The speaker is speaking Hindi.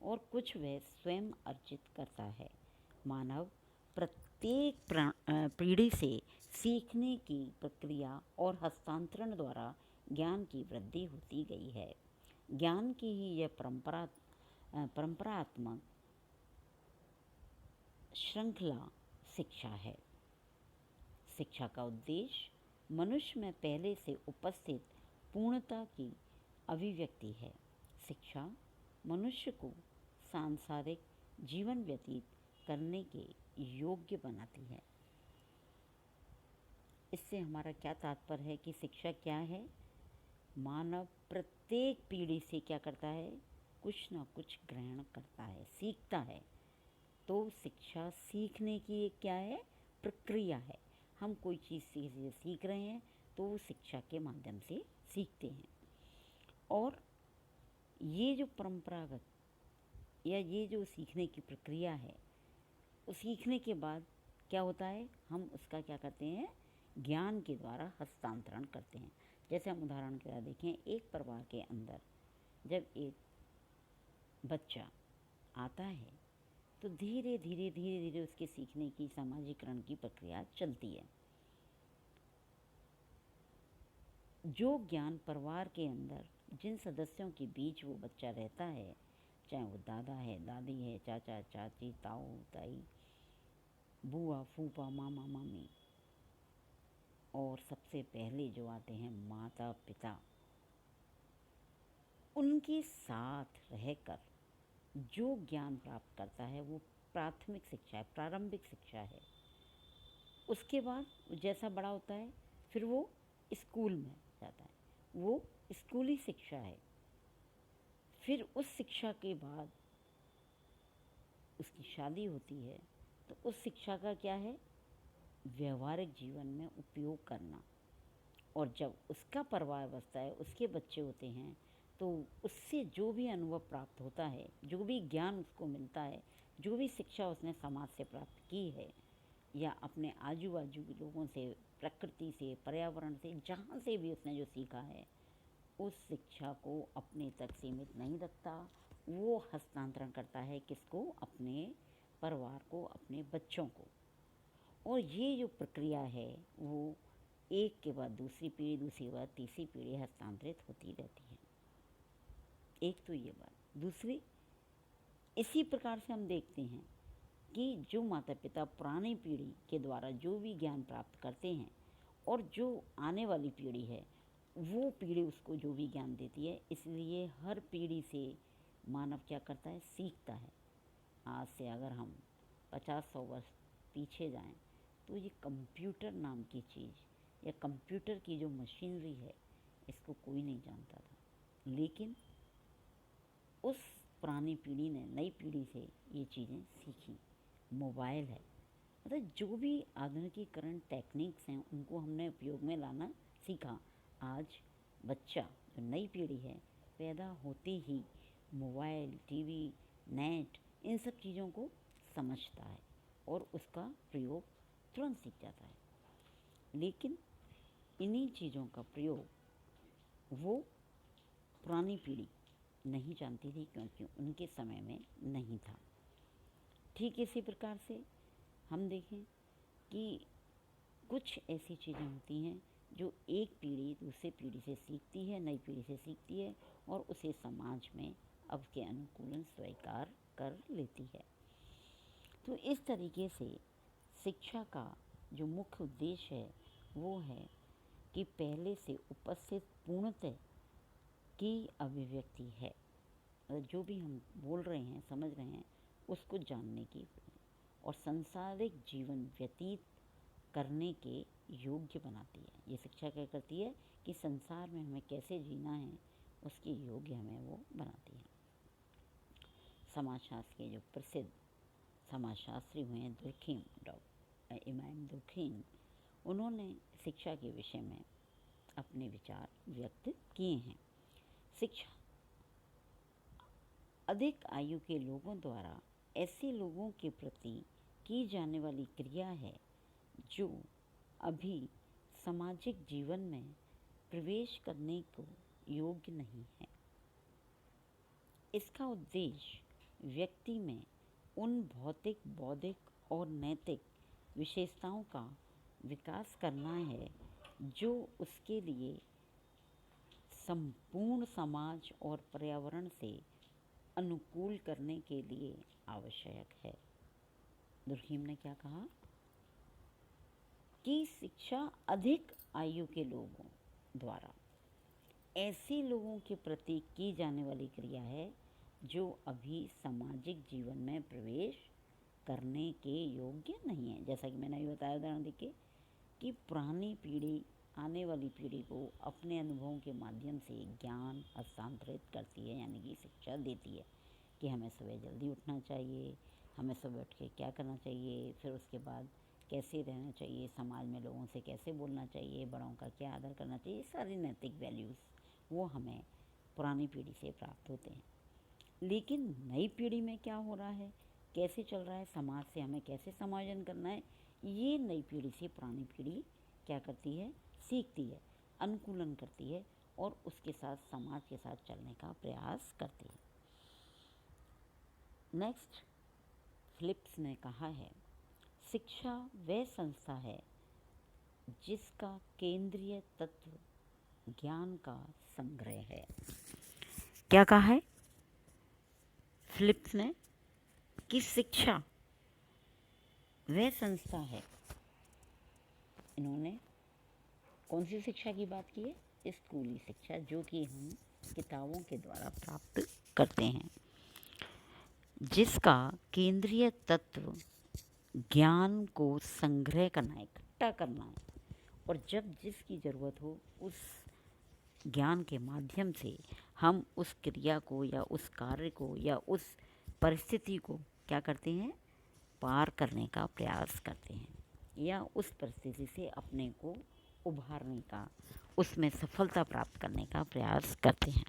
और कुछ वह स्वयं अर्जित करता है। मानव प्रत्येक पीढ़ी से सीखने की प्रक्रिया और हस्तांतरण द्वारा ज्ञान की वृद्धि होती गई है। ज्ञान की ही यह परंपरात्मक श्रृंखला शिक्षा है। शिक्षा का उद्देश्य मनुष्य में पहले से उपस्थित पूर्णता की अभिव्यक्ति है। शिक्षा मनुष्य को सांसारिक जीवन व्यतीत करने के योग्य बनाती है। इससे हमारा क्या तात्पर्य है कि शिक्षा क्या है? मानव प्रत्येक पीढ़ी से क्या करता है? कुछ ना कुछ ग्रहण करता है, सीखता है। तो शिक्षा सीखने की एक क्या है? प्रक्रिया है। हम कोई चीज़ सीख रहे हैं तो शिक्षा के माध्यम से सीखते हैं। और ये जो परंपरागत या ये जो सीखने की प्रक्रिया है, उस सीखने के बाद क्या होता है? हम उसका क्या करते हैं? ज्ञान के द्वारा हस्तांतरण करते हैं। जैसे हम उदाहरण के द्वारा देखें, एक परिवार के अंदर जब एक बच्चा आता है तो धीरे धीरे उसके सीखने की सामाजिकरण की प्रक्रिया चलती है। जो ज्ञान परिवार के अंदर जिन सदस्यों के बीच वो बच्चा रहता है, चाहे वो दादा है, दादी है, चाचा चाची, ताऊ ताई, बुआ फूफा, मामा मामी, और सबसे पहले जो आते हैं माता पिता, उनके साथ रहकर जो ज्ञान प्राप्त करता है वो प्राथमिक शिक्षा है, प्रारंभिक शिक्षा है। उसके बाद जैसा बड़ा होता है फिर वो स्कूल में जाता है, वो स्कूली शिक्षा है। फिर उस शिक्षा के बाद उसकी शादी होती है तो उस शिक्षा का क्या है? व्यवहारिक जीवन में उपयोग करना। और जब उसका परिवार बसता है, उसके बच्चे होते हैं, तो उससे जो भी अनुभव प्राप्त होता है, जो भी ज्ञान उसको मिलता है, जो भी शिक्षा उसने समाज से प्राप्त की है या अपने आजू बाजू के लोगों से, प्रकृति से, पर्यावरण से, जहाँ से भी उसने जो सीखा है, उस शिक्षा को अपने तक सीमित नहीं रखता, वो हस्तांतरण करता है किसको? अपने परिवार को, अपने बच्चों को। और ये जो प्रक्रिया है वो एक के बाद दूसरी पीढ़ी, दूसरी के बाद तीसरी पीढ़ी हस्तांतरित होती रहती है। एक तो ये बात। दूसरी, इसी प्रकार से हम देखते हैं कि जो माता पिता पुरानी पीढ़ी के द्वारा जो भी ज्ञान प्राप्त करते हैं और जो आने वाली पीढ़ी है वो पीढ़ी उसको जो भी ज्ञान देती है, इसलिए हर पीढ़ी से मानव क्या करता है? सीखता है। आज से अगर हम 50-100 वर्ष पीछे जाएं तो ये कंप्यूटर नाम की चीज़ या कंप्यूटर की जो मशीनरी है, इसको कोई नहीं जानता था। लेकिन उस पुरानी पीढ़ी ने नई पीढ़ी से ये चीज़ें सीखी। मोबाइल है, मतलब जो भी आधुनिकीकरण टेक्निक्स हैं उनको हमने उपयोग में लाना सीखा। आज बच्चा जो नई पीढ़ी है, पैदा होते ही मोबाइल, टीवी, नेट, इन सब चीज़ों को समझता है और उसका प्रयोग तुरंत सीख जाता है। लेकिन इन्हीं चीज़ों का प्रयोग वो पुरानी पीढ़ी नहीं जानती थी क्योंकि उनके समय में नहीं था। ठीक इसी प्रकार से हम देखें कि कुछ ऐसी चीज़ें होती हैं जो एक पीढ़ी दूसरी पीढ़ी से सीखती है, नई पीढ़ी से सीखती है और उसे समाज में अब के अनुकूलन स्वीकार कर लेती है। तो इस तरीके से शिक्षा का जो मुख्य उद्देश्य है वो है कि पहले से उपस्थित पूर्णतः की अभिव्यक्ति है। जो भी हम बोल रहे हैं, समझ रहे हैं, उसको जानने की और सांसारिक जीवन व्यतीत करने के योग्य बनाती है। ये शिक्षा क्या करती है कि संसार में हमें कैसे जीना है उसके योग्य हमें वो बनाती है। समाजशास्त्र के जो प्रसिद्ध समाजशास्त्री हुए हैं दुर्खीम, इमाम दुर्खीम, उन्होंने शिक्षा के विषय में अपने विचार व्यक्त किए हैं। शिक्षा अधिक आयु के लोगों द्वारा ऐसे लोगों के प्रति की जाने वाली क्रिया है जो अभी सामाजिक जीवन में प्रवेश करने को योग्य नहीं है। इसका उद्देश्य व्यक्ति में उन भौतिक, बौद्धिक और नैतिक विशेषताओं का विकास करना है जो उसके लिए संपूर्ण समाज और पर्यावरण से अनुकूल करने के लिए आवश्यक है। दुर्कheim ने क्या कहा कि शिक्षा अधिक आयु के लोगों द्वारा ऐसे लोगों के प्रति की जाने वाली क्रिया है जो अभी सामाजिक जीवन में प्रवेश करने के योग्य नहीं है। जैसा कि मैंने अभी बताया उदाहरण देके कि पुरानी पीढ़ी आने वाली पीढ़ी को अपने अनुभवों के माध्यम से ज्ञान हस्तांतरित करती है, यानी कि शिक्षा देती है कि हमें सुबह जल्दी उठना चाहिए, हमें सुबह उठ के क्या करना चाहिए, फिर उसके बाद कैसे रहना चाहिए, समाज में लोगों से कैसे बोलना चाहिए, बड़ों का क्या आदर करना चाहिए। ये सारी नैतिक वैल्यूज़ वो हमें पुरानी पीढ़ी से प्राप्त होते हैं। लेकिन नई पीढ़ी में क्या हो रहा है, कैसे चल रहा है, समाज से हमें कैसे समायोजन करना है, ये नई पीढ़ी से पुरानी पीढ़ी क्या करती है, सीखती है, अनुकूलन करती है और उसके साथ समाज के साथ चलने का प्रयास करती है। नेक्स्ट, फिलिप्स ने कहा है, शिक्षा वह संस्था है जिसका केंद्रीय तत्व ज्ञान का संग्रह है। क्या कहा है फिलिप्स ने कि शिक्षा वह संस्था है, इन्होंने कौन सी शिक्षा की बात की है, स्कूली शिक्षा, जो कि हम किताबों के द्वारा प्राप्त करते हैं, जिसका केंद्रीय तत्व ज्ञान को संग्रह करना है, इकट्ठा करना है, और जब जिसकी ज़रूरत हो उस ज्ञान के माध्यम से हम उस क्रिया को या उस कार्य को या उस परिस्थिति को क्या करते हैं, पार करने का प्रयास करते हैं या उस परिस्थिति से अपने को उभारने का, उसमें सफलता प्राप्त करने का प्रयास करते हैं।